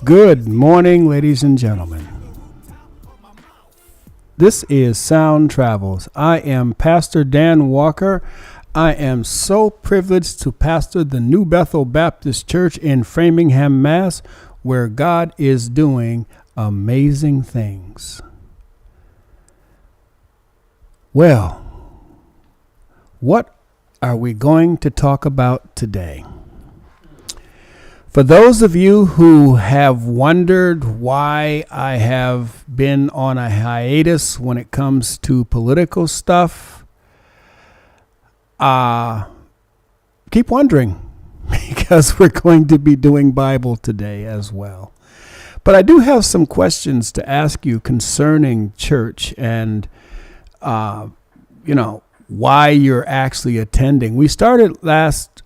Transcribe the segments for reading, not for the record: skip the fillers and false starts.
Good morning, ladies and gentlemen. This is Sound Travels. I am Pastor Dan Walker. I am so privileged to pastor the New Bethel Baptist Church in Framingham, Mass., where God is doing amazing things. Well, what are we going to talk about today? For those of you who have wondered why I have been on a hiatus when it comes to political stuff, keep wondering, because we're going to be doing Bible today as well. But I do have some questions to ask you concerning church and, why you're actually attending. We started last...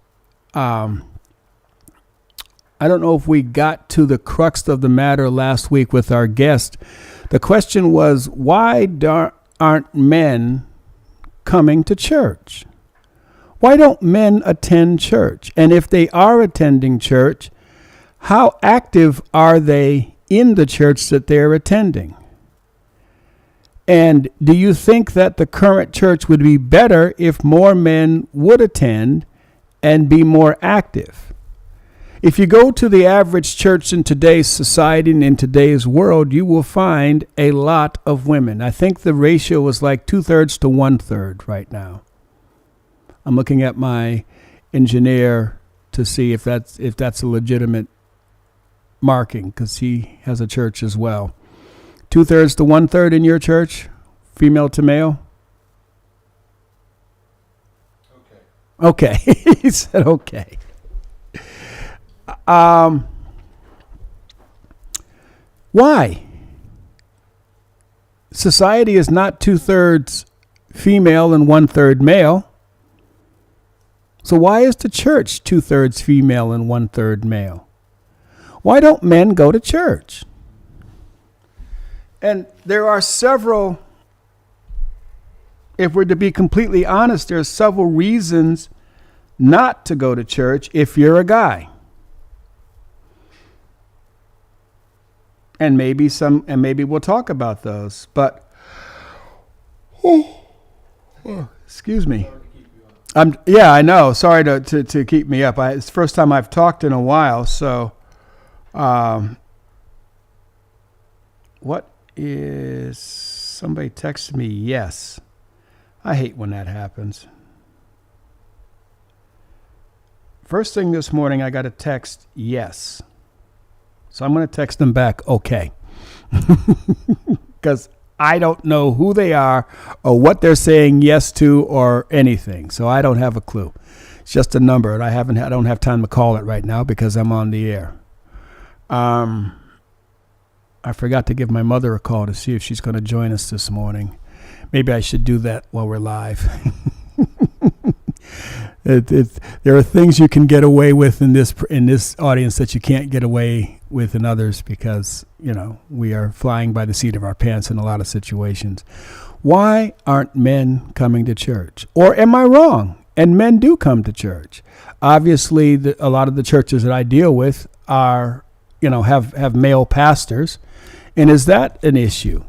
I don't know if we got to the crux of the matter last week with our guest. The question was, why aren't men coming to church? Why don't men attend church? And if they are attending church, how active are they in the church that they're attending? And do you think that the current church would be better if more men would attend and be more active? If you go to the average church in today's society and in today's world, you will find a lot of women. I think the ratio is like 2/3 to 1/3 right now. I'm looking at my engineer to see if that's a legitimate marking, because he has a church as well. 2/3 to 1/3 in your church, female to male? Okay. He said okay. Why? Society is not 2/3 female and 1/3 male. So why is the church 2/3 female and 1/3 male? Why don't men go to church? And there are several, if we're to be completely honest, there are several reasons not to go to church if you're a guy. And maybe we'll talk about those. But excuse me. I know. Sorry to keep me up. It's the first time I've talked in a while. So, what is somebody texted me? Yes. I hate when that happens. First thing this morning, I got a text, yes. So I'm going to text them back, okay. Because I don't know who they are or what they're saying yes to or anything. So I don't have a clue. It's just a number, and I don't have time to call it right now because I'm on the air. I forgot to give my mother a call to see if she's going to join us this morning. Maybe I should do that while we're live. There are things you can get away with in this audience that you can't get away with in others because, we are flying by the seat of our pants in a lot of situations. Why aren't men coming to church? Or am I wrong? And men do come to church. Obviously, a lot of the churches that I deal with are, have male pastors. And is that an issue?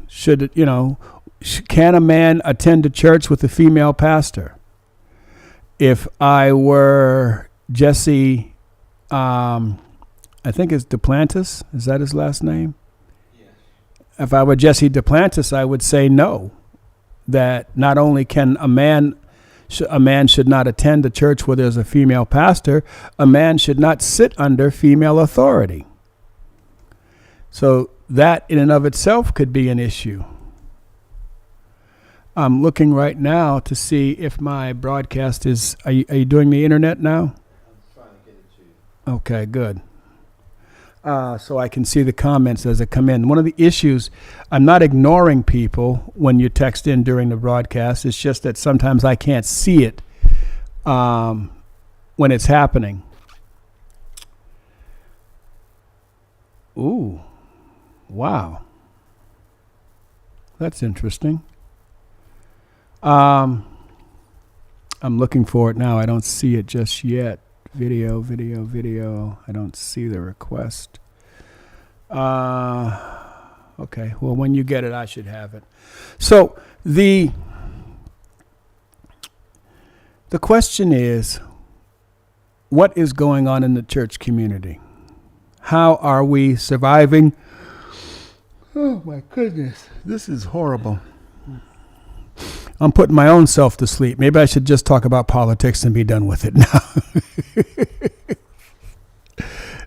Can a man attend a church with a female pastor? If I were Jesse, I think it's Duplantis. Is that his last name? Yes. If I were Jesse Duplantis, I would say no. That not only can a man should not attend a church where there's a female pastor, a man should not sit under female authority. So that in and of itself could be an issue. I'm looking right now to see if my broadcast is... Are you doing the internet now? I'm trying to get it to you. Okay, good. So I can see the comments as they come in. One of the issues, I'm not ignoring people when you text in during the broadcast. It's just that sometimes I can't see it when it's happening. Ooh, wow. That's interesting. I'm looking for it now. I don't see it just yet. Video. I don't see the request. Okay. Well, when you get it, I should have it. So the question is, what is going on in the church community? How are we surviving? Oh my goodness, this is horrible. I'm putting my own self to sleep. Maybe I should just talk about politics and be done with it now.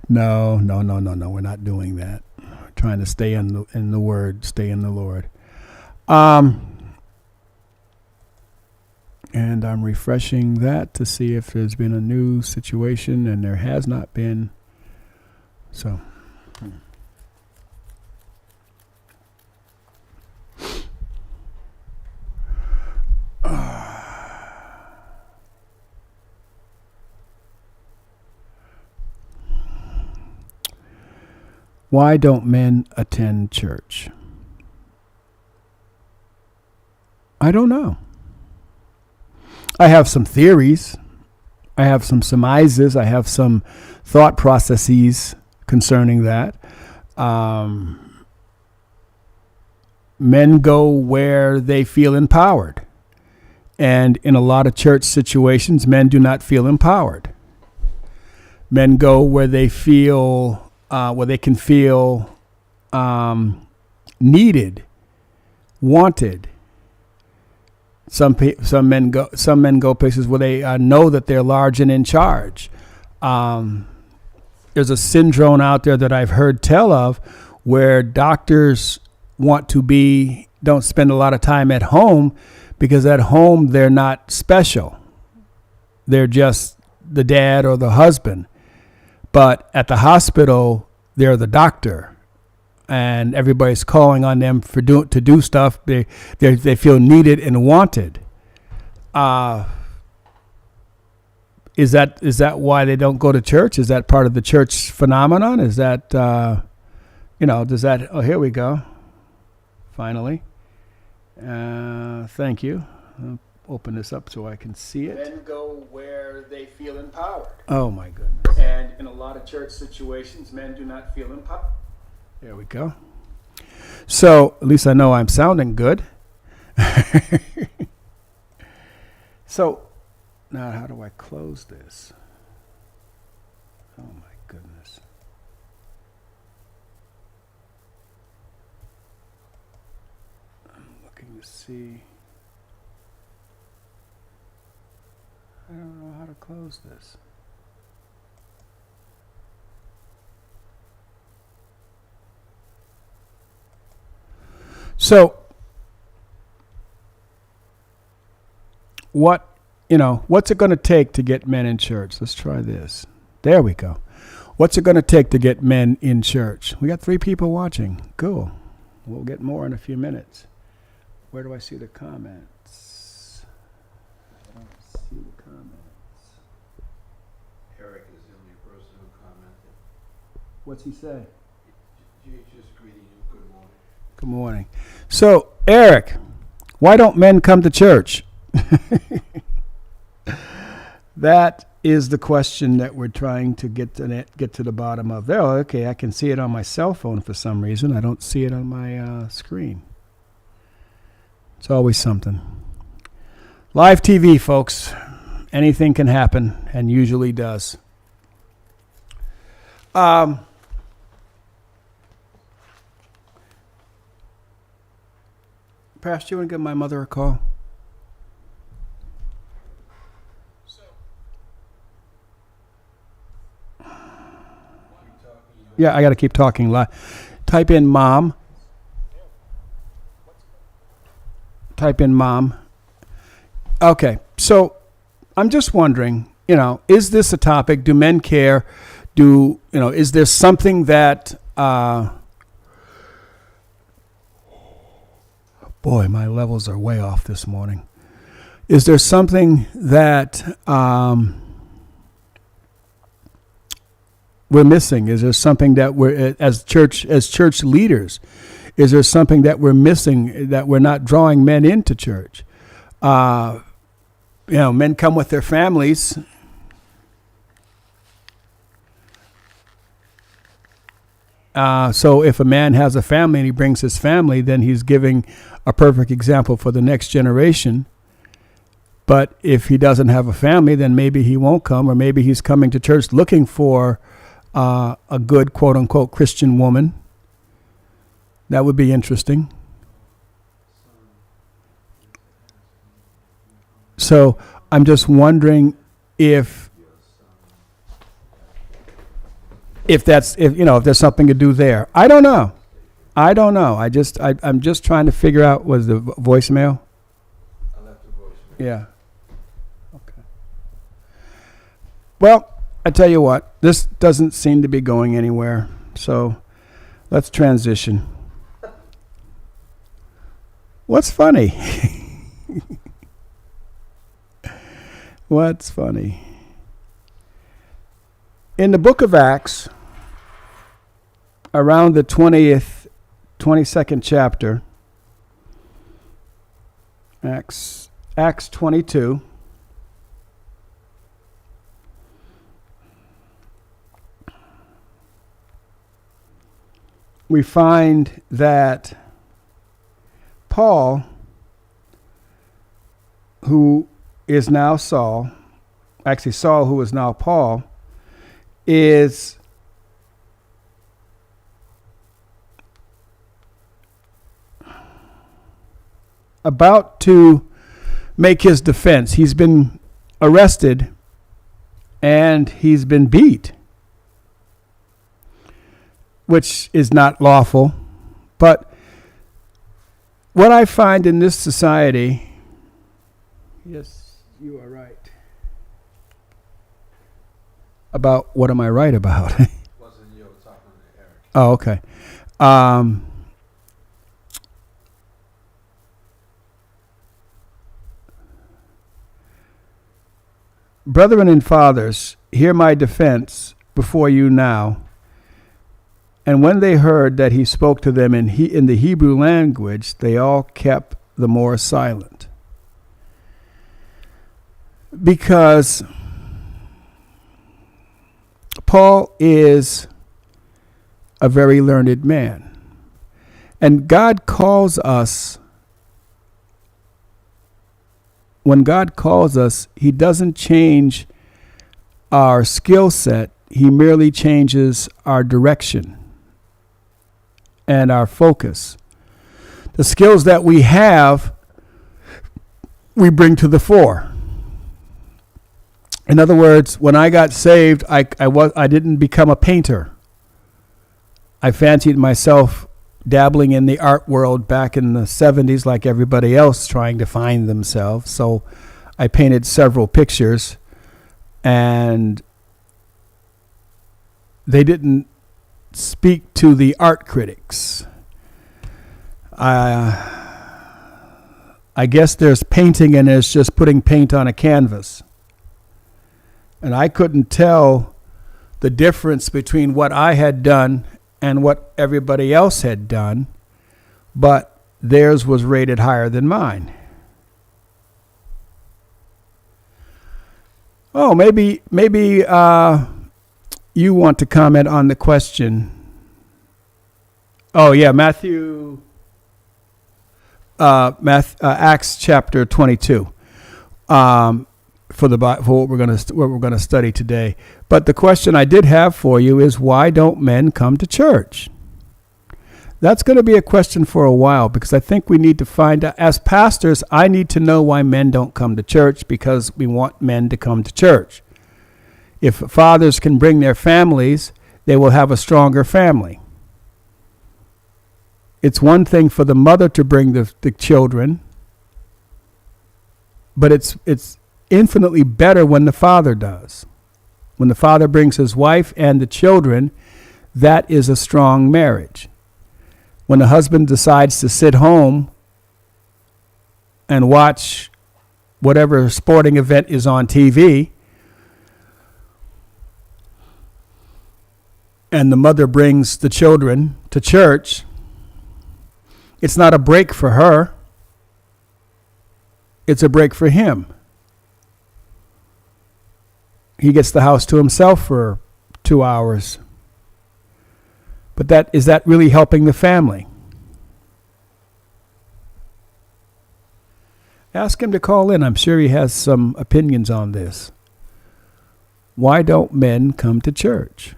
No. We're not doing that. We're trying to stay in the Word, stay in the Lord. And I'm refreshing that to see if there's been a new situation, and there has not been. So. Why don't men attend church? I don't know. I have some theories. I have some surmises. I have some thought processes concerning that. Men go where they feel empowered. And in a lot of church situations, men do not feel empowered. Men go where they feel, where they can feel needed, wanted. Some men go places where they know that they're large and in charge. There's a syndrome out there that I've heard tell of where doctors don't spend a lot of time at home, because at home they're not special. They're just the dad or the husband. But at the hospital, they're the doctor, and everybody's calling on them to do stuff. They feel needed and wanted. Is that why they don't go to church? Is that part of the church phenomenon? Is that does that? Oh, here we go. Finally. Thank you. I'll open this up so I can see it. Men go where they feel empowered. Oh my goodness. And in a lot of church situations, men do not feel empowered. There we go. So at least I know I'm sounding good. So now how do I close this? Oh my goodness. I'm looking to see. I don't know how to close this. So, what's it going to take to get men in church? Let's try this. There we go. What's it going to take to get men in church? We got 3 people watching. Cool. We'll get more in a few minutes. Where do I see the comments? I don't see the comments. Eric is the only person who commented. What's he say? Just greeting you. Good morning. Good morning. So, Eric, why don't men come to church? That is the question that we're trying to get to the bottom of. There, okay, I can see it on my cell phone for some reason. I don't see it on my screen. It's always something. Live TV, folks. Anything can happen, and usually does. Pastor, you want to give my mother a call? Yeah, I got to keep talking. Type in mom. Okay, so I'm just wondering, is this a topic? Do men care? Is there something that, boy, my levels are way off this morning. Is there something that we're missing? Is there something that we're, as church leaders, is there something that we're missing, that we're not drawing men into church? Men come with their families. So if a man has a family and he brings his family, then he's giving a perfect example for the next generation. But if he doesn't have a family, then maybe he won't come, or maybe he's coming to church looking for a good, quote unquote, Christian woman. That would be interesting. So I'm just wondering if there's something to do there. I don't know. I'm just trying to figure out, was the voicemail? I left a voicemail. Yeah. Okay. Well, I tell you what, this doesn't seem to be going anywhere. So let's transition. What's funny? What's funny? In the book of Acts, around the 22nd chapter, Acts 22, we find that Paul, who is now Saul, actually Saul, who is now Paul, is about to make his defense. He's been arrested and he's been beat, which is not lawful. But what I find in this society, yes, you are right. About what am I right about? Wasn't you talking to Eric? Oh, okay. Brethren and fathers, hear my defense before you now. And when they heard that he spoke to them in the Hebrew language, they all kept the more silent. Because Paul is a very learned man. And God calls us, when God calls us, he doesn't change our skill set. He merely changes our direction and our focus. The skills that we have, we bring to the fore. In other words, when I got saved, I didn't become a painter. I fancied myself dabbling in the art world back in the 70s like everybody else trying to find themselves. So I painted several pictures, and they didn't speak to the art critics. I guess there's painting and there's just putting paint on a canvas. And I couldn't tell the difference between what I had done and what everybody else had done, but theirs was rated higher than mine. Oh, maybe you want to comment on the question. Oh yeah, Acts chapter 22. For what we're going to study today. But the question I did have for you is, why don't men come to church? That's going to be a question for a while, because I think we need to find out. As pastors, I need to know why men don't come to church, because we want men to come to church. If fathers can bring their families, they will have a stronger family. It's one thing for the mother to bring the children, but it's infinitely better when the father does. When the father brings his wife and the children, that is a strong marriage. When the husband decides to sit home and watch whatever sporting event is on TV, and the mother brings the children to church, it's not a break for her. It's a break for him. He gets the house to himself for 2 hours. But is that really helping the family? Ask him to call in. I'm sure he has some opinions on this. Why don't men come to church?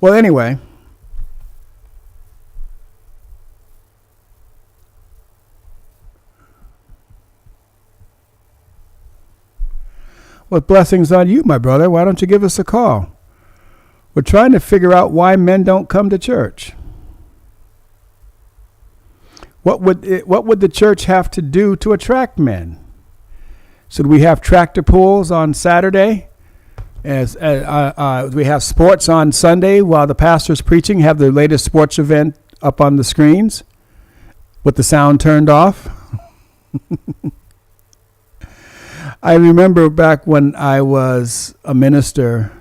Well, anyway, well, blessings on you, my brother. Why don't you give us a call? We're trying to figure out why men don't come to church. What would the church have to do to attract men? Should we have tractor pulls on Saturday? We have sports on Sunday while the pastor's preaching, have the latest sports event up on the screens with the sound turned off. I remember back when I was a minister,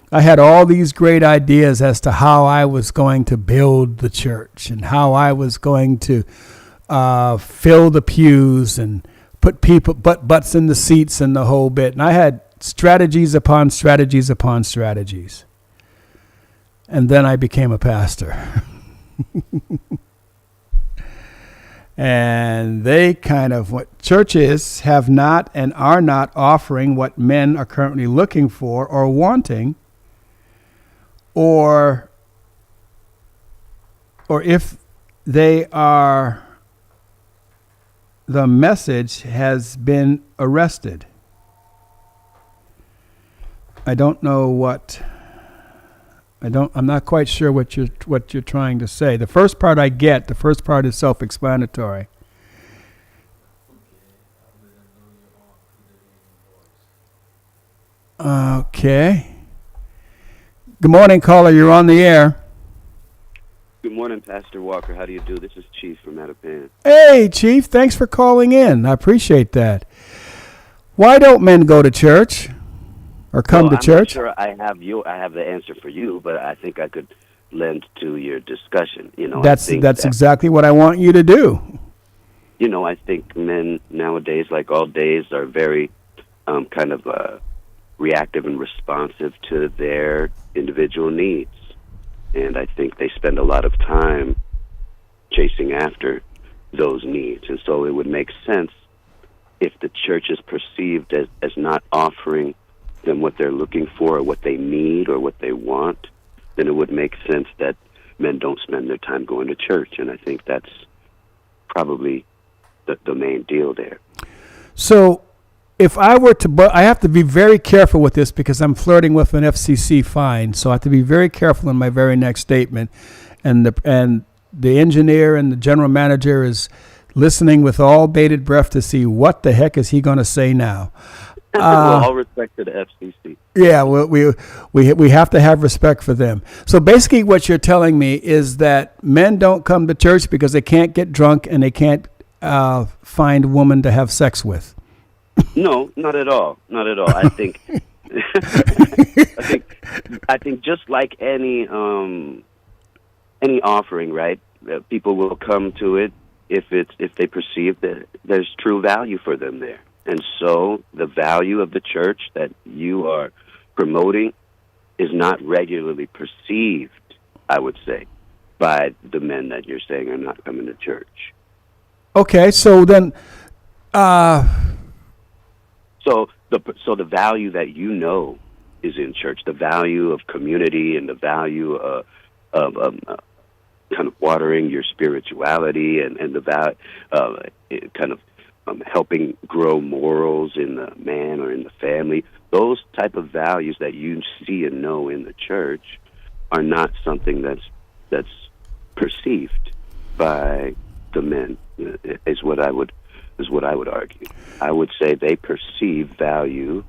I had all these great ideas as to how I was going to build the church and how I was going to fill the pews and put butts in the seats and the whole bit. And I had strategies upon strategies upon strategies. And then I became a pastor. And what churches have not and are not offering what men are currently looking for or wanting, or if they are, the message has been arrested. I'm not quite sure what you're trying to say. The first part I get. The first part is self-explanatory. Okay. Good morning, caller. You're on the air. Good morning, Pastor Walker. How do you do? This is Chief from Mattapan. Hey, Chief. Thanks for calling in. I appreciate that. Why don't men go to church? Or come to church? I'm not sure I have the answer for you, but I think I could lend to your discussion. That's exactly what I want you to do. I think men nowadays, like all days, are very reactive and responsive to their individual needs. And I think they spend a lot of time chasing after those needs. And so it would make sense if the church is perceived as not offering them what they're looking for or what they need or what they want, then it would make sense that men don't spend their time going to church. And I think that's probably the main deal there. So if I were to, I have to be very careful with this because I'm flirting with an FCC fine, so I have to be very careful in my very next statement. And the engineer and the general manager is listening with all bated breath to see what the heck is he going to say now. All respect to the FCC. Yeah, we have to have respect for them. So basically what you're telling me is that men don't come to church because they can't get drunk and they can't find a woman to have sex with. No, not at all. Not at all. I think I think just like any offering, right? People will come to it if they perceive that there's true value for them there. And so the value of the church that you are promoting is not regularly perceived, I would say, by the men that you're saying are not coming to church. Okay, so then... So the value that is in church, the value of community and the value of kind of watering your spirituality and the value kind of helping grow morals in the man or in the family, those type of values that you see and know in the church are not something that's perceived by the men, is what I would argue. I would say they perceive value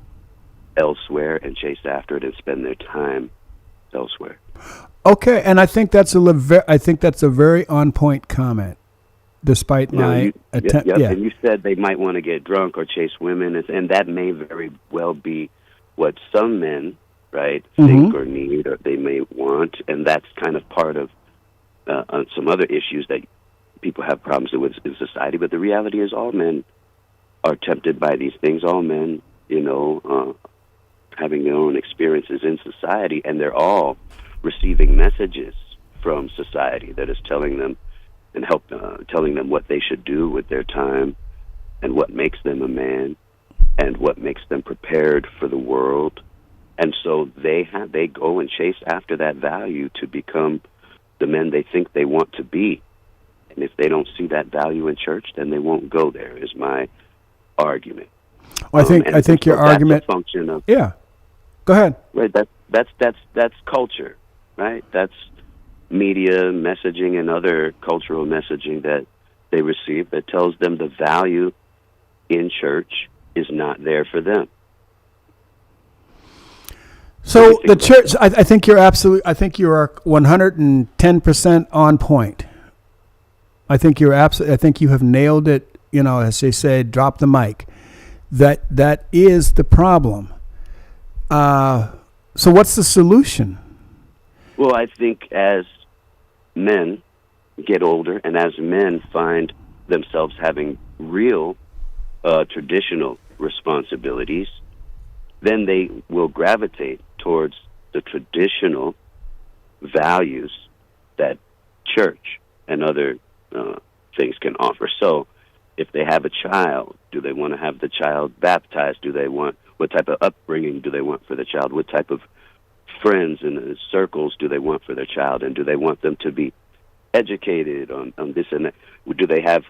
elsewhere and chase after it and spend their time elsewhere. Okay, and I think that's a very on point comment. Despite my attempt, yeah. And you said they might want to get drunk or chase women, and that may very well be what some men, right, think or need or they may want, and that's kind of part of some other issues that people have problems with in society. But the reality is, all men are tempted by these things. All men having their own experiences in society, and they're all receiving messages from society that is telling them and telling them what they should do with their time and what makes them a man and what makes them prepared for the world. And so they go and chase after that value to become the men they think they want to be. And if they don't see that value in church, then they won't go there, is my argument. Well, I think your argument. That's a function of, yeah. Go ahead. right. That's culture, right? That's media messaging and other cultural messaging that they receive that tells them the value in church is not there for them. So the church, I think you're I think you are 110% on point. I think I think you have nailed it. As they say, drop the mic. That is the problem. So what's the solution? Well, I think as men get older and as men find themselves having real traditional responsibilities, then they will gravitate towards the traditional values that church and other things can offer. So if they have a child, do they want to have the child baptized? What type of upbringing do they want for the child? What type of friends and circles do they want for their child? And do they want them to be educated on this and that? Do they have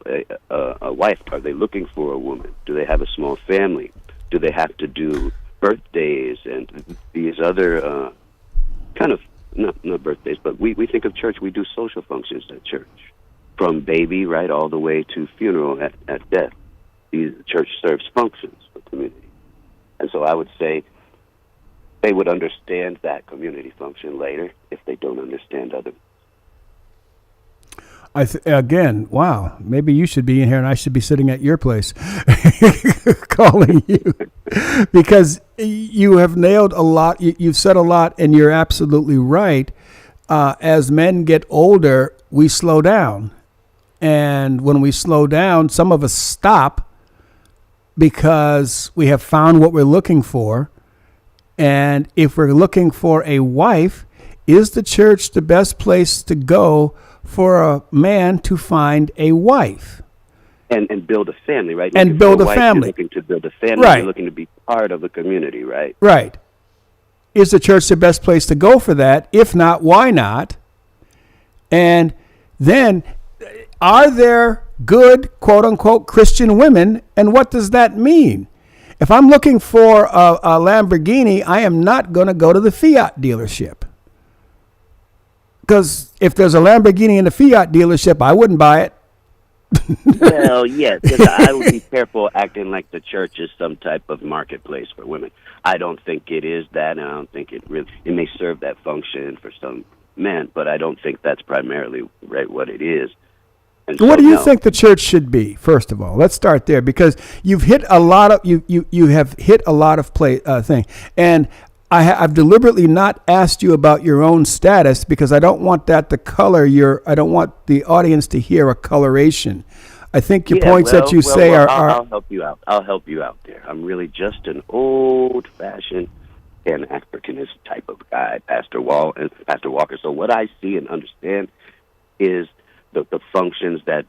a wife? Are they looking for a woman? Do they have a small family? Do they have to do birthdays and these other kind of, not birthdays, but we think of church, we do social functions at church. From baby right all the way to funeral at death. The church serves functions for community. And so I would say they would understand that community function later if they don't understand other. Again, wow, maybe you should be in here and I should be sitting at your place calling you, because you have nailed a lot. You've said a lot, and you're absolutely right. As men get older, we slow down. And when we slow down, some of us stop because we have found what we're looking for. And if we're looking for a wife, is the church the best place to go for a man to find a wife? And build a family, right? And build a family. You're looking to build a family. Right. You're looking to be part of a community, right? Right. Is the church the best place to go for that? If not, why not? And then, are there good, quote-unquote, Christian women, and what does that mean? If I'm looking for a Lamborghini, I am not going to go to the Fiat dealership. Because if there's a Lamborghini in the Fiat dealership, I wouldn't buy it. Well, yes, because I would be careful acting like the church is some type of marketplace for women. I don't think it is that, and I don't think it may serve that function for some men, but I don't think that's primarily right what it is. And what do you think the church should be? First of all, let's start there, because you've hit a lot of you have hit a lot of things, and I've deliberately not asked you about your own status because I don't want that to color I don't want the audience to hear a coloration. I think your points that you say are. I'll help you out. I'll help you out there. I'm really just an old-fashioned Pan-Africanist type of guy, Pastor Walker. So what I see and understand is the functions that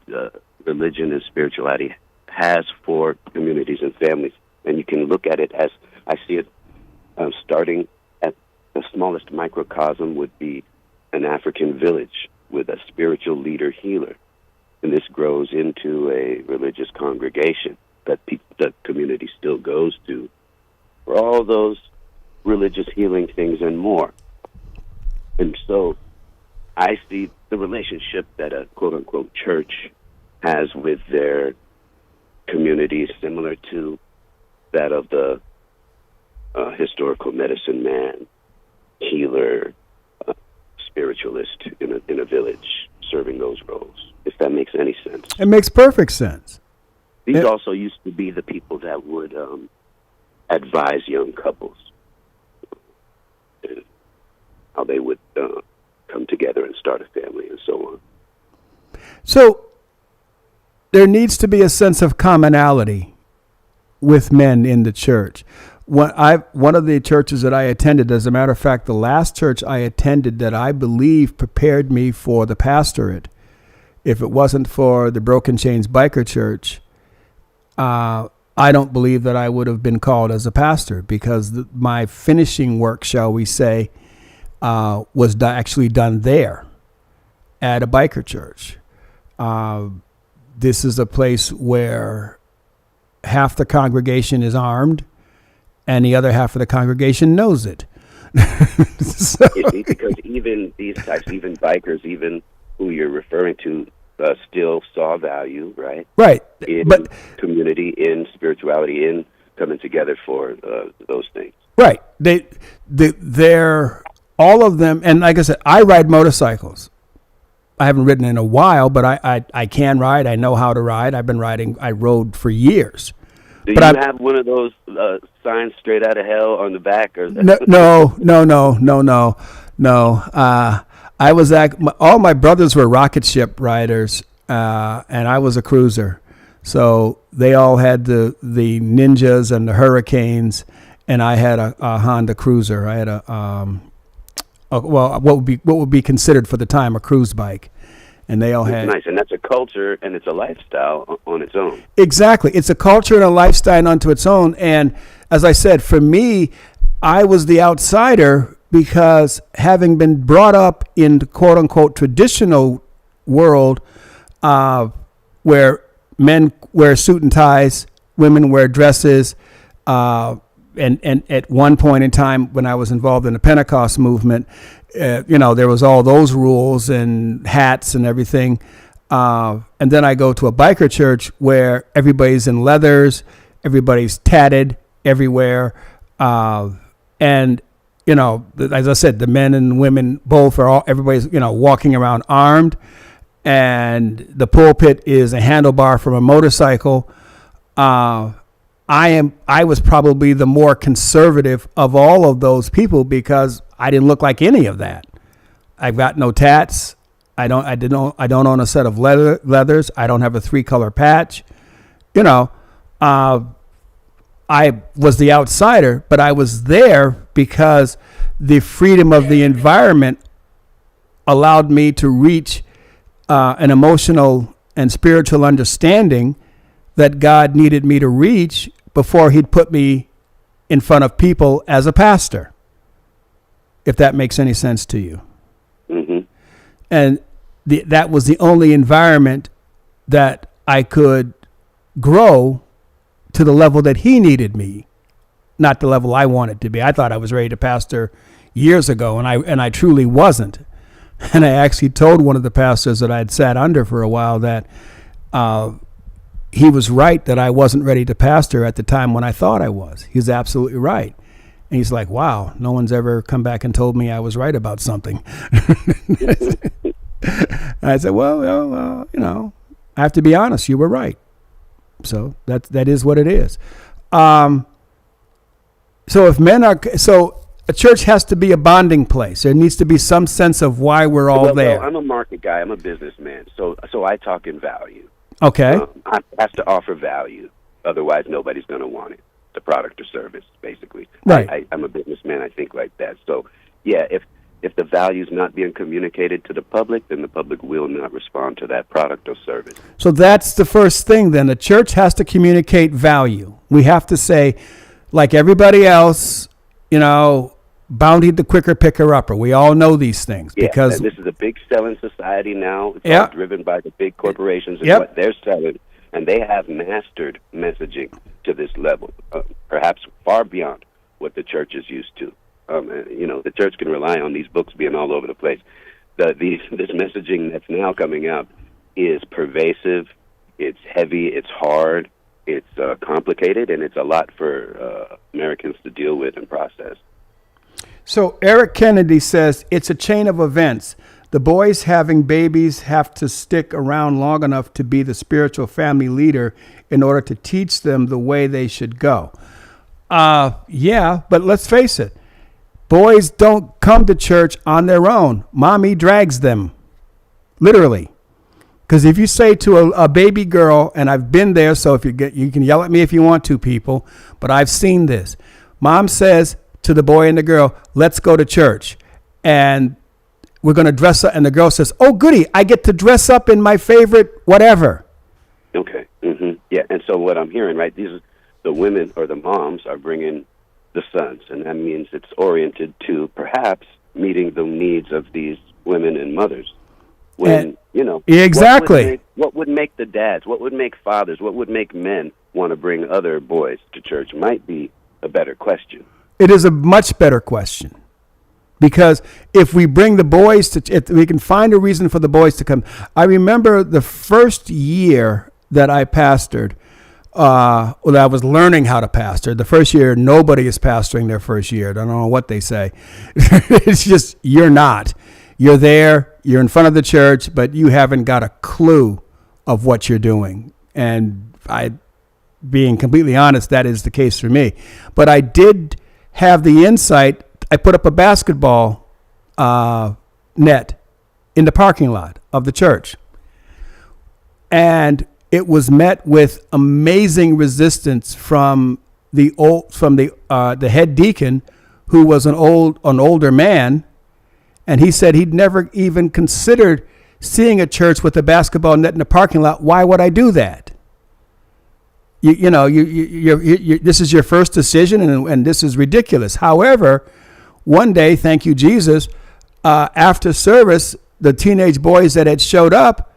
religion and spirituality has for communities and families. And you can look at it as I see it, starting at the smallest microcosm would be an African village with a spiritual leader healer. And this grows into a religious congregation that the community still goes to for all those religious healing things and more. And so I see the relationship that a quote-unquote church has with their communities similar to that of the historical medicine man, healer, spiritualist in a village serving those roles, if that makes any sense. It makes perfect sense. These also used to be the people that would advise young couples how they would come together and start a family and so on. So there needs to be a sense of commonality with men in the church. One of the churches that I attended, as a matter of fact, the last church I attended that I believe prepared me for the pastorate, if it wasn't for the Broken Chains Biker Church, I don't believe that I would have been called as a pastor, because my finishing work, shall we say, was actually done there at a biker church. This is a place where half the congregation is armed and the other half of the congregation knows it. So, because even these types, even bikers, even who you're referring to, still saw value, right? Right. In but community, in spirituality, in coming together for those things. Right. They're all of them. And like I said, I ride motorcycles. I haven't ridden in a while, but I can ride. I know how to ride. I've been riding. I rode for years. Do but you have one of those signs straight out of hell on the back? Or No. I was all my brothers were rocket ship riders, and I was a cruiser. So they all had the Ninjas and the Hurricanes, and I had a Honda Cruiser. I had what would be considered for the time a cruise bike, and they all had. Nice, and that's a culture and it's a lifestyle on its own. Exactly, it's a culture and a lifestyle unto its own. And as I said, for me, I was the outsider because having been brought up in the quote unquote traditional world, where men wear suit and ties, women wear dresses. And at one point in time when I was involved in the Pentecost movement, there was all those rules and hats and everything. And then I go to a biker church where everybody's in leathers, everybody's tatted everywhere. And, as I said, the men and women both everybody's, walking around armed. And the pulpit is a handlebar from a motorcycle. I was probably the more conservative of all of those people because I didn't look like any of that. I've got no tats. I don't own a set of leathers. I don't have a 3-color patch. I was the outsider, but I was there because the freedom of the environment allowed me to reach an emotional and spiritual understanding that God needed me to reach before he'd put me in front of people as a pastor, if that makes any sense to you. Mm-hmm. And that was the only environment that I could grow to the level that he needed me, not the level I wanted to be. I thought I was ready to pastor years ago, and I truly wasn't. And I actually told one of the pastors that I'd sat under for a while that he was right that I wasn't ready to pastor at the time when I thought I was. He's absolutely right. And he's like, wow, no one's ever come back and told me I was right about something. I said, well, I have to be honest. You were right. So that is what it is. So a church has to be a bonding place. There needs to be some sense of why we're all there. Well, I'm a market guy. I'm a businessman. So I talk in value. Okay. I have to offer value. Otherwise, nobody's going to want it. The product or service, basically. Right. I'm a businessman. I think like that. So, yeah, if the value's not being communicated to the public, then the public will not respond to that product or service. So that's the first thing then. The church has to communicate value. We have to say, like everybody else, bounty the quicker picker upper. We all know these things because this is a big selling society now. It's all driven by the big corporations and what they're selling, and they have mastered messaging to this level, perhaps far beyond what the church is used to. The church can rely on these books being all over the place. This messaging that's now coming out is pervasive. It's heavy. It's hard. It's complicated, and it's a lot for Americans to deal with and process. So Eric Kennedy says it's a chain of events. The boys having babies have to stick around long enough to be the spiritual family leader in order to teach them the way they should go. But let's face it. Boys don't come to church on their own. Mommy drags them, literally. Because if you say to a baby girl, and I've been there, so if you can yell at me if you want to, people, but I've seen this. Mom says to the boy and the girl, let's go to church. And we're going to dress up. And the girl says, oh, goody, I get to dress up in my favorite whatever. Okay. Yeah, and so what I'm hearing, right, these are the women or the moms are bringing the sons, and that means it's oriented to perhaps meeting the needs of these women and mothers. When, exactly. What would make the dads, what would make fathers, what would make men want to bring other boys to church might be a better question. It is a much better question. Because if we bring the boys if we can find a reason for the boys to come. I remember the first year that I pastored, I was learning how to pastor. The first year, nobody is pastoring their first year. I don't know what they say. It's just, you're not. You're there, you're in front of the church, but you haven't got a clue of what you're doing. And being completely honest, that is the case for me. But I did have the insight. I put up a basketball net in the parking lot of the church. And it was met with amazing resistance from the head deacon, who was an older man. And he said he'd never even considered seeing a church with a basketball net in the parking lot. Why would I do that? This is your first decision, and this is ridiculous. However, one day, thank you, Jesus, after service, the teenage boys that had showed up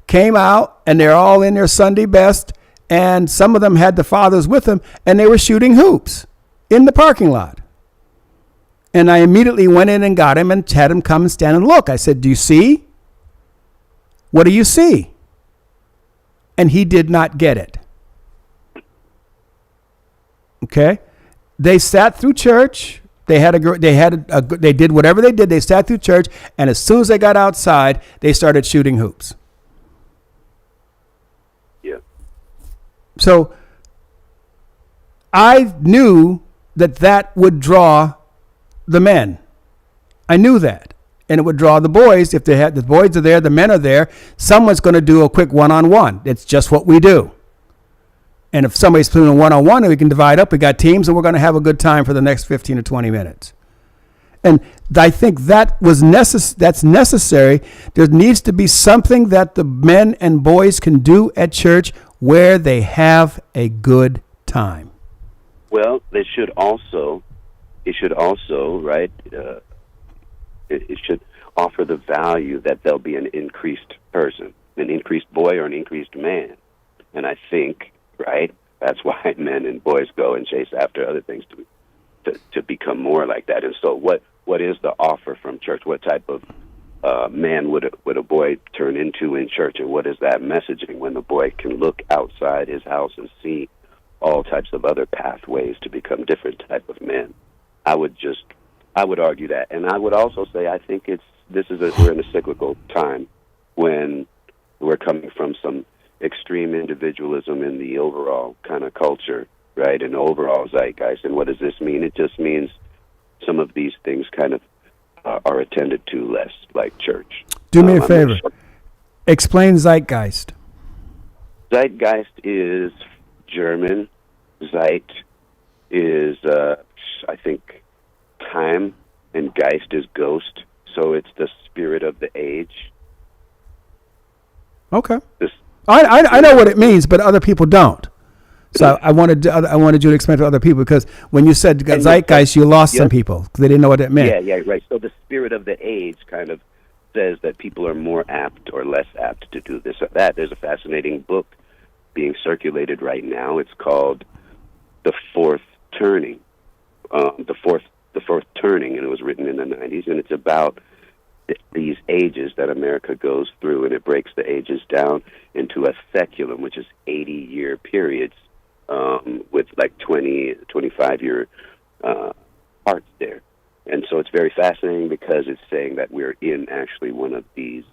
came out, and they're all in their Sunday best, and some of them had the fathers with them, and they were shooting hoops in the parking lot. And I immediately went in and got him and had him come and stand and look. I said, do you see? What do you see? And he did not get it. Okay? They sat through church. They did whatever they did. They sat through church, and as soon as they got outside, they started shooting hoops. Yeah. So I knew that would draw the men. I knew that. And it would draw the boys. If the boys are there, the men are there, someone's going to do a quick one-on-one. It's just what we do. And if somebody's doing a one-on-one, we can divide up. We got teams, and we're going to have a good time for the next 15 or 20 minutes. And I think that's necessary. There needs to be something that the men and boys can do at church where they have a good time. Well, it should also, right, it should offer the value that there'll be an increased person, an increased boy or an increased man. And I think, right, that's why men and boys go and chase after other things to become more like that. And so what is the offer from church? What type of man would a boy turn into in church? And what is that messaging when the boy can look outside his house and see all types of other pathways to become different type of men? I would argue that. And I would also say I think we're in a cyclical time when we're coming from some extreme individualism in the overall kind of culture, right, and overall zeitgeist. And what does this mean? It just means some of these things kind of are attended to less, like church. Do me a favor. Explain zeitgeist. Zeitgeist is German. Zeit is, I think, time, and Geist is ghost. So it's the spirit of the age. Okay. I know what it means, but other people don't. So I wanted you to explain to other people, because when you said zeitgeist, you lost some people because they didn't know what that meant. Yeah, right. So the spirit of the age kind of says that people are more apt or less apt to do this or that. There's a fascinating book being circulated right now. It's called The Fourth Turning. The fourth Turning, and it was written in the 90s, and it's about these ages that America goes through, and it breaks the ages down into a seculum, which is 80-year periods with like 20, 25-year parts there. And so it's very fascinating because it's saying that we're in actually one of these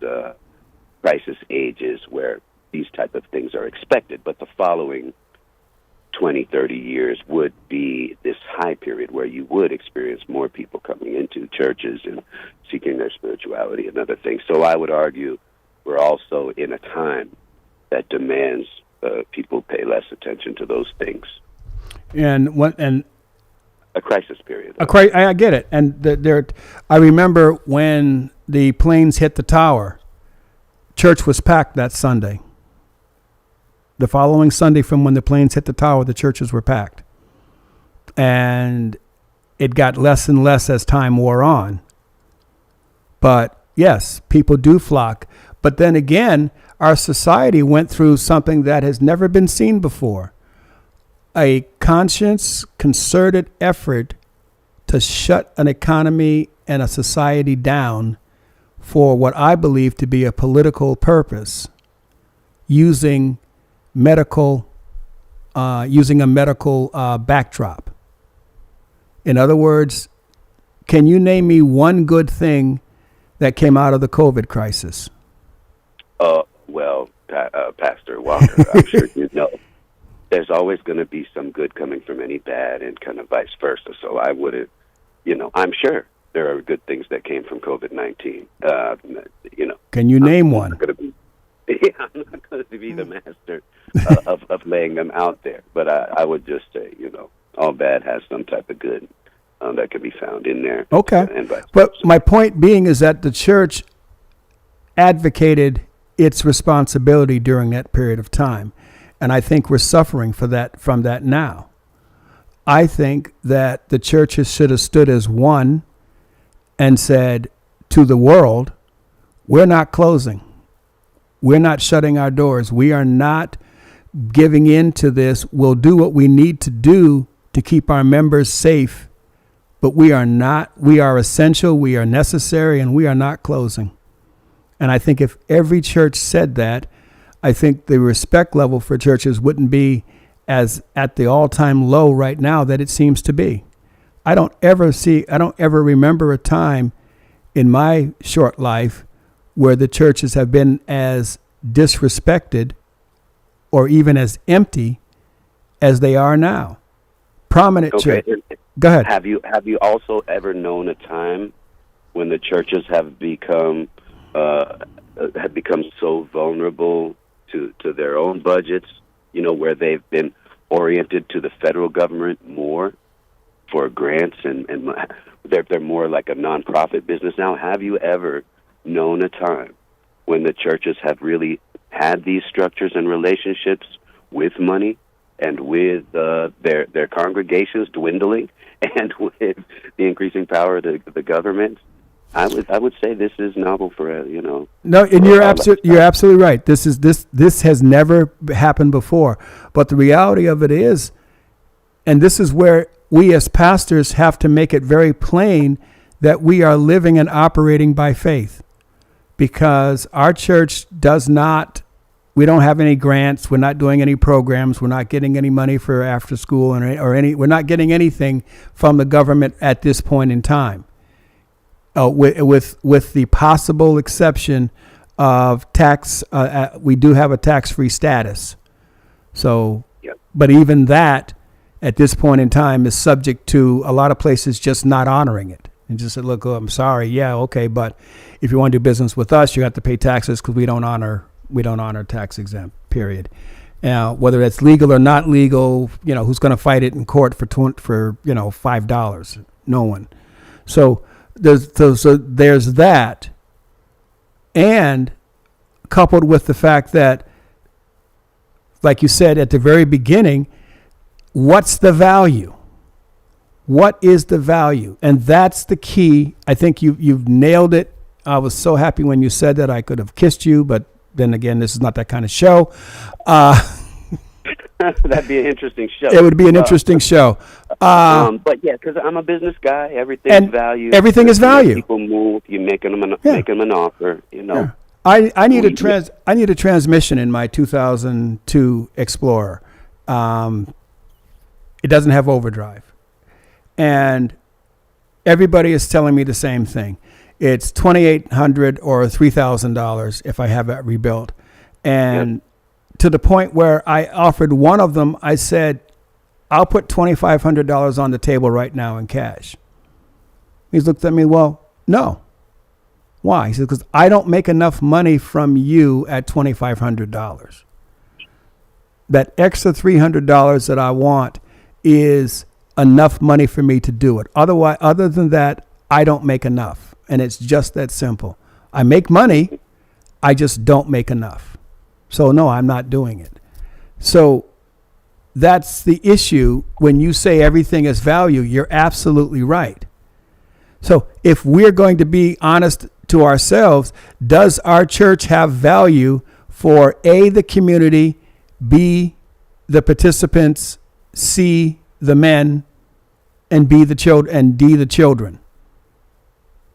crisis ages where these type of things are expected, but the following 20, 30 years would be this high period where you would experience more people coming into churches and seeking their spirituality and other things. So I would argue we're also in a time that demands people pay less attention to those things. And A crisis period. I get it. And I remember when the planes hit the tower, church was packed that Sunday. The following Sunday from when the planes hit the tower, the churches were packed. And it got less and less as time wore on. But yes, people do flock. But then again, our society went through something that has never been seen before. A conscious, concerted effort to shut an economy and a society down for what I believe to be a political purpose, using a medical backdrop. In other words, can you name me one good thing that came out of the COVID crisis? Well, Pastor Walker, I'm sure you know, there's always going to be some good coming from any bad, and kind of vice versa. So I wouldn't, I'm sure there are good things that came from COVID-19. Can you name one? I'm not going to be the master of laying them out there, but I would just say, all bad has some type of good that can be found in there. Okay. But my point being is that the church advocated its responsibility during that period of time. And I think we're suffering from that now. I think that the churches should have stood as one and said to the world, we're not closing. We're not shutting our doors. We are not giving in to this. We'll do what we need to do to keep our members safe. But we are essential, we are necessary, and we are not closing. And I think if every church said that, I think the respect level for churches wouldn't be as at the all-time low right now that it seems to be. I don't ever remember a time in my short life where the churches have been as disrespected or even as empty as they are now. Prominent church. Go ahead. Have you also ever known a time when the churches have become so vulnerable to their own budgets, where they've been oriented to the federal government more for grants, and they're more like a nonprofit business now? Have you ever known a time when the churches have really had these structures and relationships with money and with their congregations dwindling and with the increasing power of the government? I would say this is novel for No, and you're absolutely right. This has never happened before. But the reality of it is, and this is where we as pastors have to make it very plain that we are living and operating by faith, because our church we don't have any grants. We're not doing any programs. We're not getting any money for after school we're not getting anything from the government at this point in time. With the possible exception of tax, we do have a tax-free status. So, yep. But even that, at this point in time, is subject to a lot of places just not honoring it and just say, "Look, I'm sorry, yeah, okay, but if you want to do business with us, you have to pay taxes because we don't honor tax exempt." Period. Now, whether it's legal or not legal, who's going to fight it in court for $5? No one. So there's that, and coupled with the fact that, like you said at the very beginning, what's the value? What is the value? And that's the key. I think you've nailed it. I was so happy when you said that. I could have kissed you, but then again, this is not that kind of show. That'd be an interesting show. It would be an interesting show. But yeah, because I'm a business guy. Everything's value. Everything is value. People move. You make them an offer. Yeah. I need a transmission in my 2002 Explorer. It doesn't have overdrive, and everybody is telling me the same thing. It's $2,800 or $3,000 if I have it rebuilt, and to the point where I offered one of them. I said, "I'll put $2,500 on the table right now in cash." He's looked at me. Well, no. Why? He says, because I don't make enough money from you at $2,500. That extra $300 that I want is enough money for me to do it. Otherwise, other than that, I don't make enough. And it's just that simple. I make money, I just don't make enough. So no, I'm not doing it. So that's the issue. When you say everything is value, you're absolutely right. So if we're going to be honest to ourselves, does our church have value for A, the community, B, the participants, C, the men, and B, the children, and D, the children,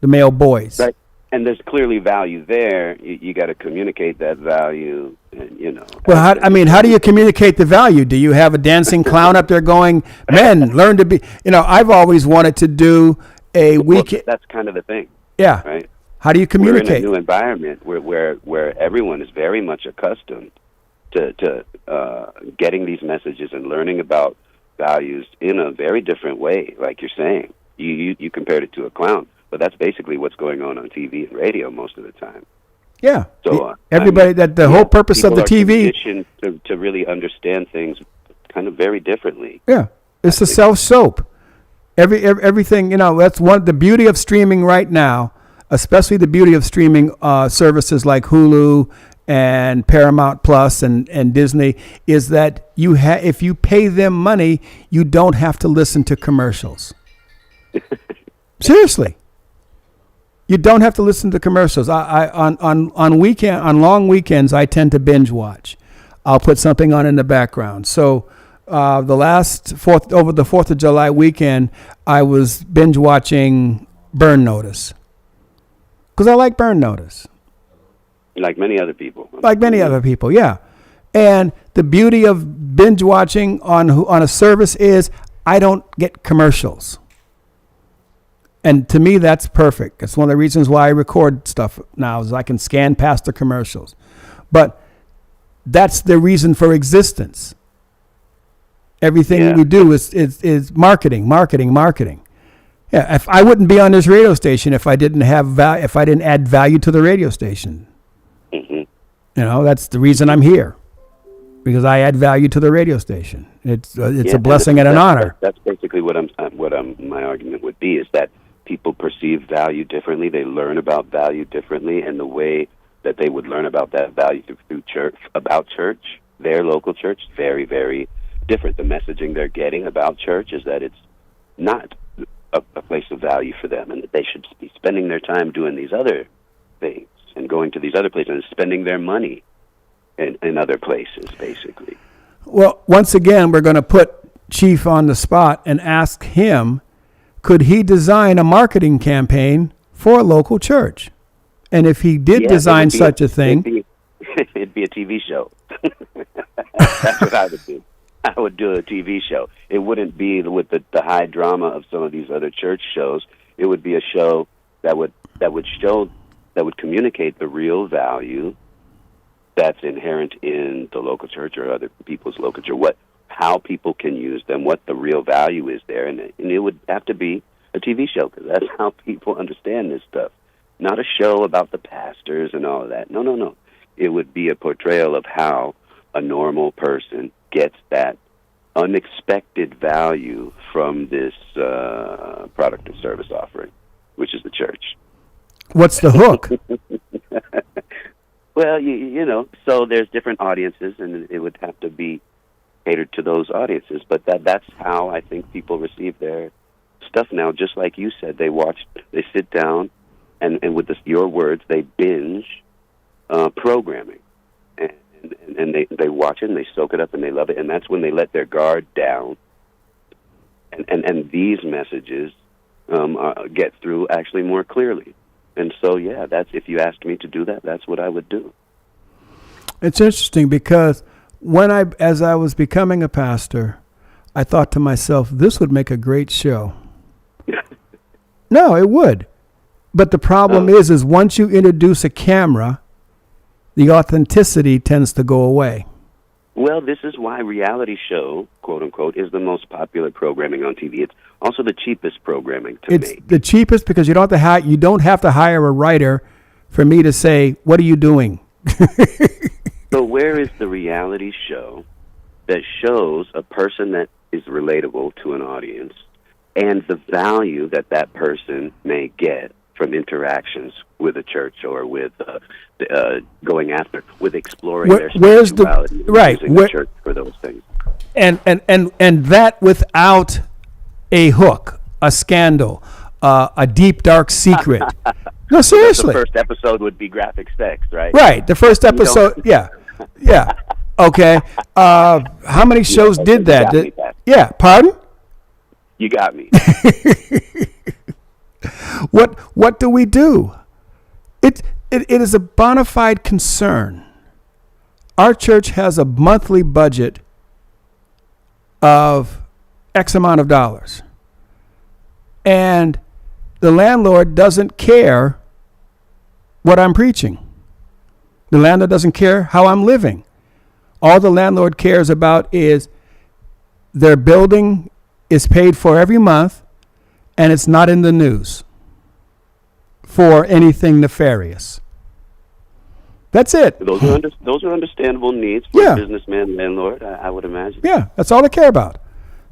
the male boys? Right. And there's clearly value there. You got to communicate that value, and, you know. Well, how do you communicate the value? Do you have a dancing clown up there going, men, learn to be, I've always wanted to do a weekend. That's kind of the thing. Yeah. Right. How do you communicate? We're in a new environment where everyone is very much accustomed to getting these messages and learning about values in a very different way. Like you're saying, you compared it to a clown, but that's basically what's going on TV and radio most of the time. Yeah. So everybody, the whole purpose of the TV, conditioned to really understand things kind of very differently. Yeah, it's a self-soap. Everything, that's the beauty of streaming right now, especially the beauty of streaming services like Hulu and Paramount Plus and Disney, is that if you pay them money, you don't have to listen to commercials. Seriously. You don't have to listen to commercials. On long weekends, I tend to binge watch. I'll put something on in the background. So over the 4th of July weekend, I was binge watching Burn Notice because I like Burn Notice. Like many other people. Like many other people, yeah. And the beauty of binge watching on a service is I don't get commercials. And to me, that's perfect. That's one of the reasons why I record stuff now, is I can scan past the commercials. But that's the reason for existence. Everything we do is marketing. Yeah, if I wouldn't be on this radio station if I didn't add value to the radio station. Mm-hmm. That's the reason I'm here, because I add value to the radio station. It's a blessing and an honor. That's basically what my argument would be, is that people perceive value differently. They learn about value differently, and the way that they would learn about that value through church, their local church, very, very different. The messaging they're getting about church is that it's not a place of value for them, and that they should be spending their time doing these other things and going to these other places and spending their money in other places, basically. Well, once again, we're going to put Chief on the spot and ask him, could he design a marketing campaign for a local church? And if he did design such a thing... It'd be a TV show. That's what I would do. I would do a TV show. It wouldn't be with the high drama of some of these other church shows. It would be a show that would communicate the real value that's inherent in the local church or other people's local church, how people can use them, what the real value is there. And it would have to be a TV show, because that's how people understand this stuff. Not a show about the pastors and all of that. No. It would be a portrayal of how a normal person gets that unexpected value from this product and service offering, which is the church. What's the hook? Well, so there's different audiences, and it would have to be catered to those audiences. But that's how I think people receive their stuff now. Just like you said, they sit down, and with your words, they binge programming, and they watch it, and they soak it up, and they love it, and that's when they let their guard down, and these messages get through actually more clearly. And so, that's, if you asked me to do that, that's what I would do. It's interesting because as I was becoming a pastor, I thought to myself, this would make a great show. No, it would. But the problem is once you introduce a camera, the authenticity tends to go away. Well, this is why reality show, quote unquote, is the most popular programming on TV. It's also the cheapest programming to make. It's the cheapest because you don't have to hire a writer for me to say, what are you doing? So where is the reality show that shows a person that is relatable to an audience and the value that that person may get from interactions with a church or with going after, with exploring their spirituality, using the church for those things? And that without a hook, a scandal, a deep, dark secret. No, seriously. The first episode would be graphic sex, right? Right. The first episode, yeah. Okay. How many shows did that? Yeah. Pardon? You got me. What do we do? It is a bona fide concern. Our church has a monthly budget of X amount of dollars. And the landlord doesn't care what I'm preaching. The landlord doesn't care how I'm living. All the landlord cares about is their building is paid for every month and it's not in the news for anything nefarious. That's it. Those are understandable needs for a businessman, landlord, I would imagine. Yeah, that's all they care about.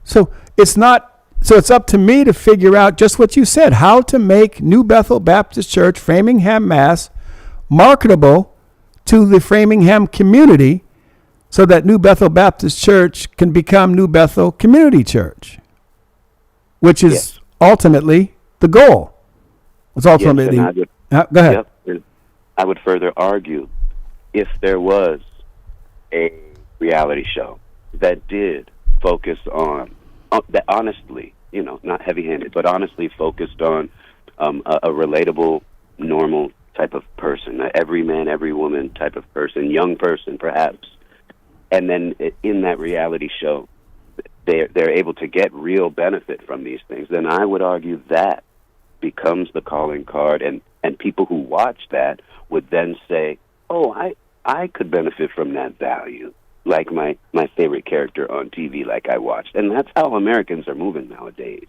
So it's up to me to figure out just what you said, how to make New Bethel Baptist Church, Framingham, Mass, marketable to the Framingham community so that New Bethel Baptist Church can become New Bethel Community Church, which is ultimately the goal. It's ultimately. Go ahead. Yep. I would further argue if there was a reality show that did focus on, that honestly, not heavy-handed, but honestly focused on a relatable, normal type of person, every man, every woman type of person, young person perhaps, and then in that reality show, they're able to get real benefit from these things, then I would argue that becomes the calling card, and people who watch that would then say, oh, I could benefit from that value, like my favorite character on TV like I watched. And that's how Americans are moving nowadays.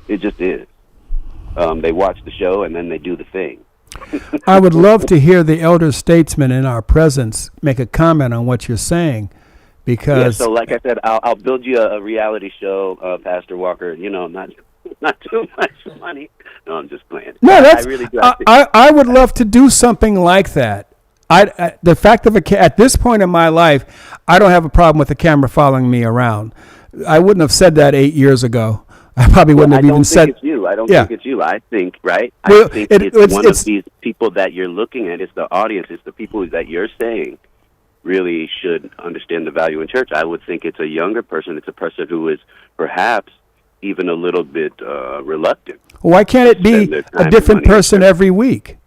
It just is. They watch the show and then they do the thing. I would love to hear the elder statesman in our presence make a comment on what you're saying, because... Yeah, so like I said, I'll build you a reality show, Pastor Walker, not too much money. No, I'm just playing. No, I really do. I would love to do something like that. The fact of at this point in my life, I don't have a problem with the camera following me around. I wouldn't have said that 8 years ago. I probably wouldn't have even said. I don't think it's you. I think, right? I think it's one of these people that you're looking at. It's the audience. It's the people that you're saying really should understand the value in church. I would think it's a younger person. It's a person who is perhaps even a little bit reluctant. Why can't it be a different person every week?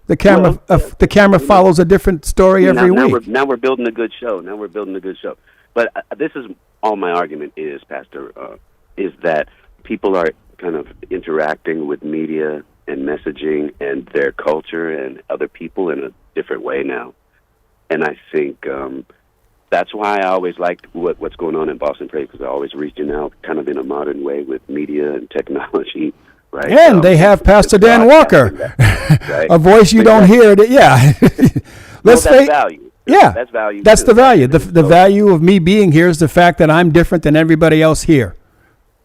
The camera follows a different story every week. Now we're building a good show. But this is all my argument is, Pastor, is that people are kind of interacting with media and messaging and their culture and other people in a different way now. And I think that's why I always liked what's going on in Boston Praise, because I always reaching out kind of in a modern way with media and technology. Right. And they have Pastor Dan Walker, right? A voice you don't hear. That's value. Yeah, that's value. That's the value. The value of me being here is the fact that I'm different than everybody else here.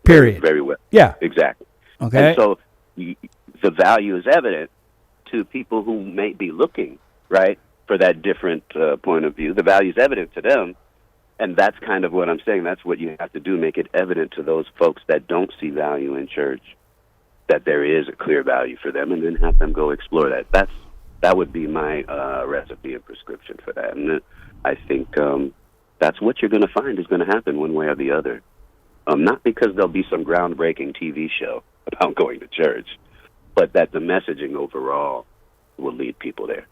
Period. Very well. Yeah. Exactly. Okay. And so the value is evident to people who may be looking, right, for that different point of view. The value is evident to them, and that's kind of what I'm saying. That's what you have to do, make it evident to those folks that don't see value in church, that there is a clear value for them, and then have them go explore that. That would be my recipe and prescription for that. And I think that's what you're going to find is going to happen one way or the other. Not because there'll be some groundbreaking TV show about going to church, but that the messaging overall will lead people there.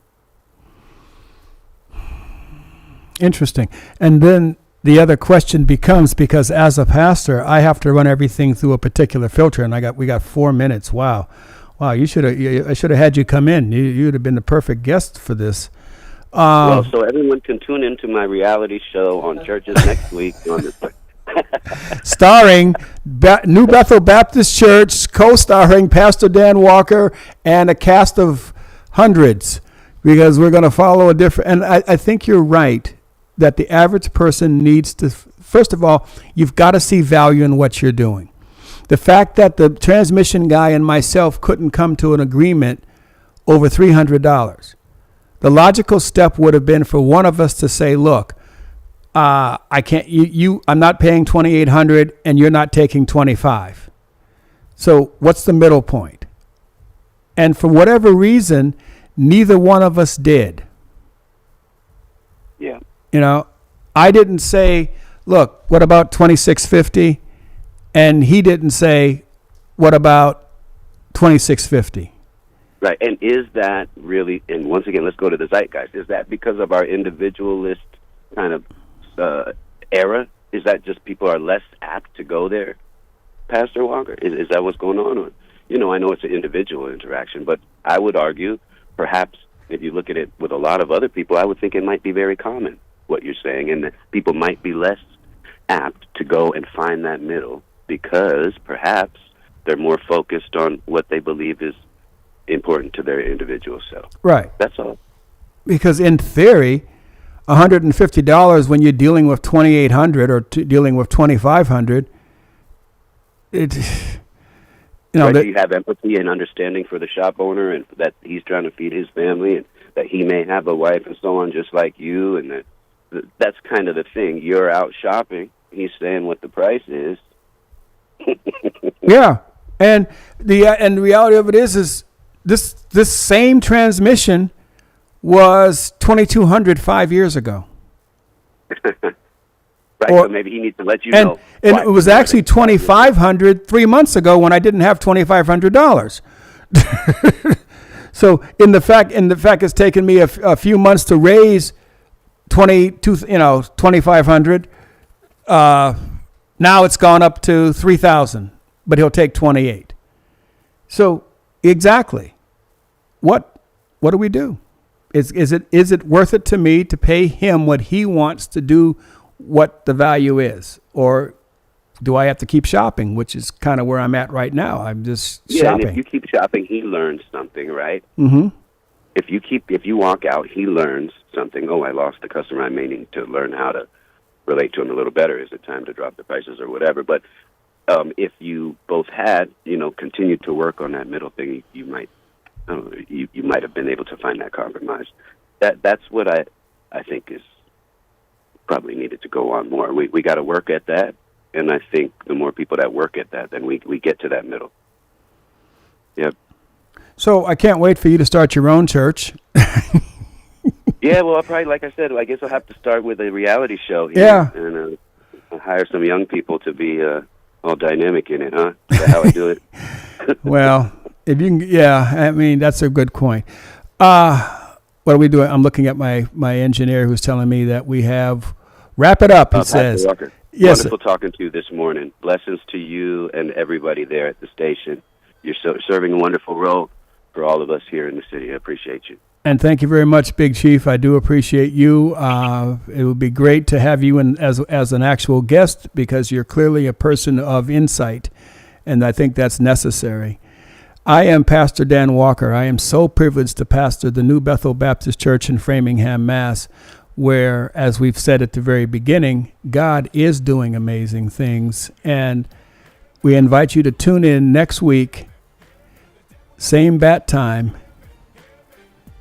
Interesting. And then the other question becomes, because as a pastor, I have to run everything through a particular filter, and we got 4 minutes. Wow, I should have had you come in. You'd have been the perfect guest for this. Well, so everyone can tune into my reality show on churches next week on this. Starring New Bethel Baptist Church, co-starring Pastor Dan Walker and a cast of hundreds, because we're going to follow a different. And I think you're right that the average person needs to, first of all, you've got to see value in what you're doing. The fact that the transmission guy and myself couldn't come to an agreement over $300, the logical step would have been for one of us to say, look, I can't, I'm not paying $2,800 and you're not taking $25. So what's the middle point? And for whatever reason, neither one of us did. Yeah. You know, I didn't say, look, what about $2,650? And he didn't say, what about $2,650? Right. And is that really, and once again, let's go to the zeitgeist, is that because of our individualist kind of era? Is that just people are less apt to go there, Pastor Walker? Is that what's going on? Or, you know, I know it's an individual interaction, but I would argue perhaps if you look at it with a lot of other people, I would think it might be very common, what you're saying, and that people might be less apt to go and find that middle because perhaps they're more focused on what they believe is important to their individual self. Right. That's all. Because in theory, $150 when you're dealing with $2,800 or dealing with $2,500, it, you know, right, you have empathy and understanding for the shop owner and that he's trying to feed his family and that he may have a wife and so on just like you, and that's kind of the thing. You're out shopping. He's saying what the price is. Yeah. And the reality of it is this same transmission was $2,200 5 years ago. Right, so maybe he needs to let you know. And it was actually $2,500 3 months ago when I didn't have $2,500. So in the fact it's taken me a few months to raise $2,500. Now it's gone up to $3,000, but he'll take $2,800. So exactly, what do we do? Is it worth it to me to pay him what he wants to do, what the value is, or do I have to keep shopping, which is kind of where I'm at right now? I'm just shopping. And if you keep shopping, he learns something, right? Mm-hmm. If you walk out, he learns something. Oh, I lost the customer. I may need to learn how to relate to him a little better. Is it time to drop the prices or whatever? But if you both had, continued to work on that middle thing, you might have been able to find that compromise. That's what I think is probably needed to go on more. We got to work at that, and I think the more people that work at that, then we get to that middle. Yep. So I can't wait for you to start your own church. Yeah, well, I'll probably, like I said, I guess I'll have to start with a reality show here. Yeah. And hire some young people to be all dynamic in it, huh? Is that how I do it? Well, if you can, yeah, I mean, that's a good point. What are we doing? I'm looking at my engineer who's telling me that we have, wrap it up, he says. Walker, yes. Wonderful talking to you this morning. Blessings to you and everybody there at the station. You're serving a wonderful role for all of us here in the city. I appreciate you. And thank you very much, Big Chief. I do appreciate you. It would be great to have you as an actual guest because you're clearly a person of insight, and I think that's necessary. I am Pastor Dan Walker. I am so privileged to pastor the New Bethel Baptist Church in Framingham, Mass., where, as we've said at the very beginning, God is doing amazing things. And we invite you to tune in next week, same bat time,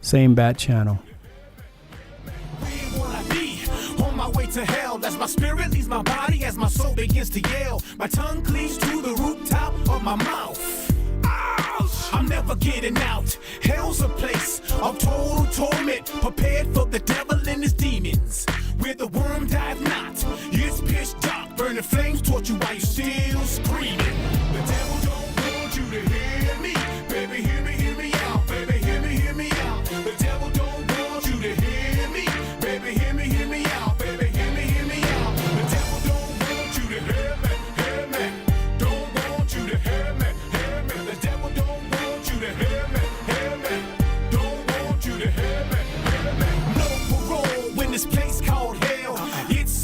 same bat channel. To hell as my spirit leaves my body, as my soul begins to yell, my tongue cleaves to the rooftop of my mouth. Ouch! I'm never getting out. Hell's a place of total torment, prepared for the devil and his demons, where the worm dive not. It's pitch dark, burning flames torture you while you still screaming. The devil don't want you to hear me, baby. Hear me out, baby. Hear me out. The devil don't want you to hear me, baby. Hear me out, baby.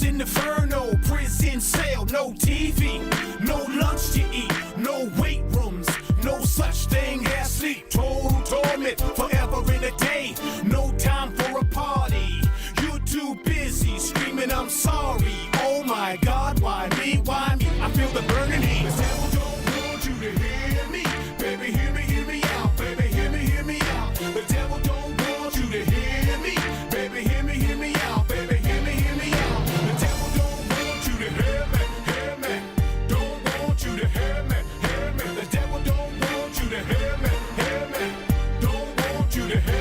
Inferno, prison cell, no TV, no lunch to eat, no weight rooms, No such thing as sleep. Total torment, forever in a day. No time for a party. You're too busy screaming, I'm sorry. Oh my God, why me?